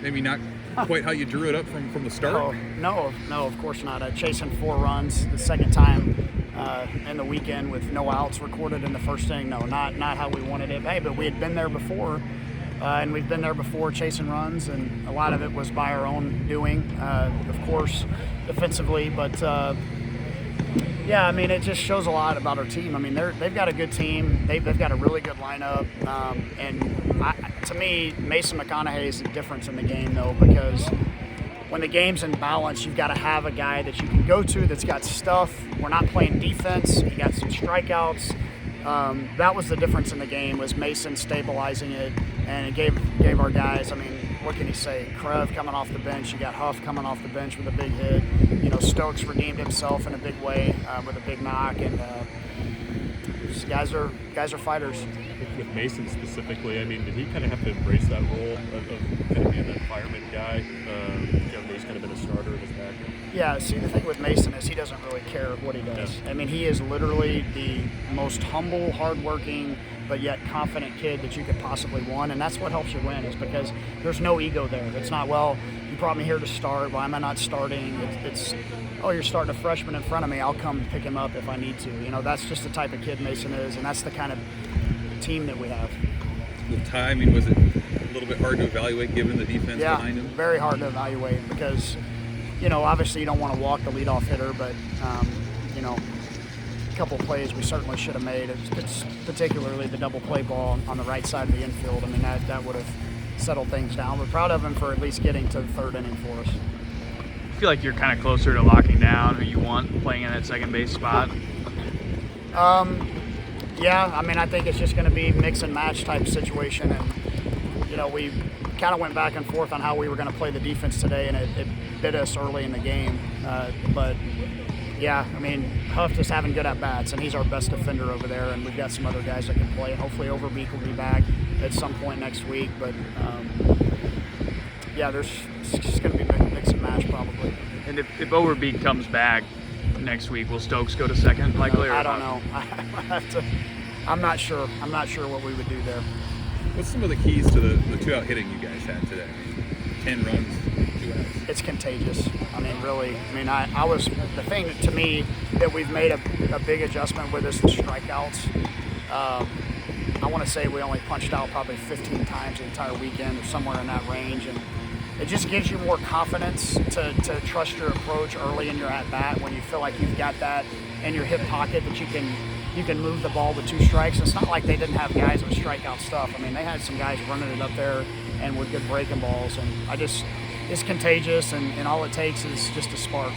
that maybe not quite how you drew it up from the start? No, of course not. Chasing 4 runs the second time in the weekend with no outs recorded in the first inning. No, not how we wanted it. Hey, but we had been there before, and we've been there before chasing runs, and a lot of it was by our own doing, of course, defensively. But yeah, I mean, it just shows a lot about our team. I mean, they've got a good team. They've got a really good lineup, and to me, Mason McConaughey is the difference in the game, though, because when the game's in balance, you've got to have a guy that you can go to that's got stuff. We're not playing defense. He got some strikeouts. That was the difference in the game, was Mason stabilizing it, and it gave our guys, I mean, what can you say? Krev coming off the bench. You got Huff coming off the bench with a big hit. You know, Stokes redeemed himself in a big way with a big knock, and these guys are fighters. With Mason specifically, I mean, did he kind of have to embrace that role of kind of being that fireman guy? He's kind of been a starter in his background. Yeah, see, the thing with Mason is he doesn't really care what he does. Yeah. I mean, he is literally the most humble, hardworking, but yet confident kid that you could possibly want, and that's what helps you win, is because there's no ego there. It's not, well, you brought me here to start, why am I not starting? It's oh, you're starting a freshman in front of me, I'll come pick him up if I need to. You know, that's just the type of kid Mason is, and that's the kind of team that we have. With Ty, I mean, was it a little bit hard to evaluate given the defense behind him? Yeah, very hard to evaluate because, you know, obviously you don't want to walk the leadoff hitter, but, you know, a couple of plays we certainly should have made. It's particularly the double play ball on the right side of the infield. I mean, that would have settled things down. We're proud of him for at least getting to the third inning for us. I feel like you're kind of closer to locking down who you want playing in that second base spot. Yeah, I mean, I think it's just going to be mix and match type situation, and you know, we kind of went back and forth on how we were going to play the defense today, and it bit us early in the game. But yeah, I mean, Huff is having good at bats, and he's our best defender over there, and we've got some other guys that can play. Hopefully, Overbeek will be back at some point next week, but yeah, it's just going to be mix and match probably. And if Overbeek comes back next week, will Stokes go to second likely? I don't know. I'm not sure. I'm not sure what we would do there. What's some of the keys to the 2-out hitting you guys had today? 10 runs, 2 outs. It's contagious. I mean, really. I mean, I was, the thing that, to me, that we've made a big adjustment with is the strikeouts. I want to say we only punched out probably 15 times the entire weekend or somewhere in that range, and it just gives you more confidence to trust your approach early in your at-bat when you feel like you've got that in your hip pocket that you can move the ball with 2 strikes. It's not like they didn't have guys with strikeout stuff. I mean, they had some guys running it up there and with good breaking balls, and it's contagious, and all it takes is just a spark.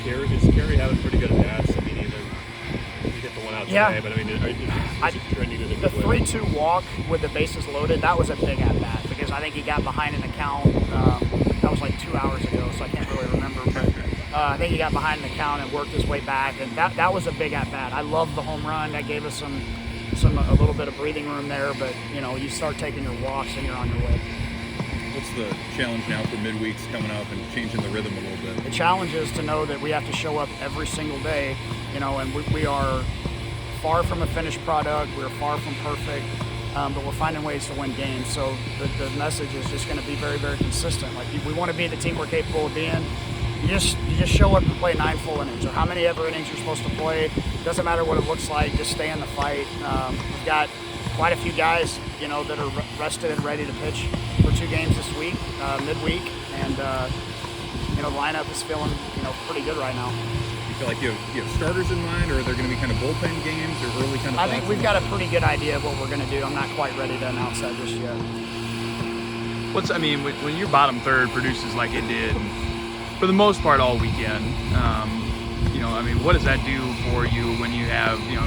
Is Kerry having pretty good at-bats? I mean, you hit the one out today, but I mean, is it trending in a good way? The 3-2 walk with the bases loaded, that was a big at-bat because I think he got behind in the count. That was like 2 hours ago, so I can't really remember. But I think he got behind in the count and worked his way back, and that was a big at-bat. I love the home run. That gave us a little bit of breathing room there, but, you know, you start taking your walks and you're on your way. What's the challenge now for midweeks coming up and changing the rhythm a little bit? The challenge is to know that we have to show up every single day, you know, and we are far from a finished product. We're far from perfect, but we're finding ways to win games. So the message is just going to be very, very consistent. Like, we want to be the team we're capable of being. You just show up and play 9 full innings, or how many ever innings you're supposed to play. Doesn't matter what it looks like. Just stay in the fight. We've got quite a few guys, you know, that are rested and ready to pitch for 2 games this week, midweek, and you know, the lineup is feeling, you know, pretty good right now. You feel like you have starters in mind, or are there going to be kind of bullpen games or early kind of? I think we've got a pretty good idea of what we're going to do. I'm not quite ready to announce that just yet. I mean, when your bottom third produces like it did for the most part all weekend, you know, I mean, what does that do for you when you have, you know,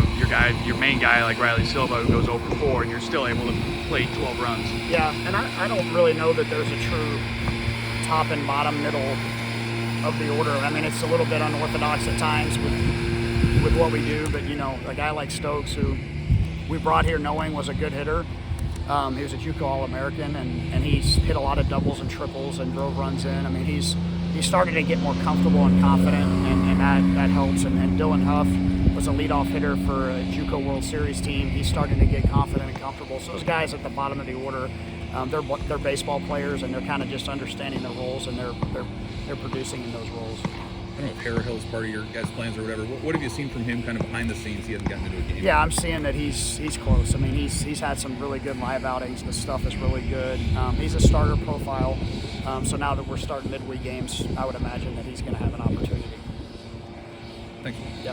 your main guy like Riley Silva who goes 0 for 4 and you're still able to play 12 runs? Yeah, and I don't really know that there's a true top and bottom middle of the order. I mean, it's a little bit unorthodox at times with what we do, but, you know, a guy like Stokes, who we brought here knowing was a good hitter. He was a JUCO All-American, and he's hit a lot of doubles and triples and drove runs in. I mean, he's starting to get more comfortable and confident, and that helps. And Dylan Huff was a leadoff hitter for a JUCO World Series team. He's starting to get confident and comfortable. So those guys at the bottom of the order, they're baseball players, and they're kind of just understanding their roles, and they're producing in those roles. I don't know if Harrah Hill's part of your guys' plans or whatever. What have you seen from him kind of behind the scenes? He hasn't gotten into a game. Yeah, I'm seeing that he's close. I mean, he's had some really good live outings. The stuff is really good. He's a starter profile. So now that we're starting midweek games, I would imagine that he's going to have an opportunity. Thank you. Yep.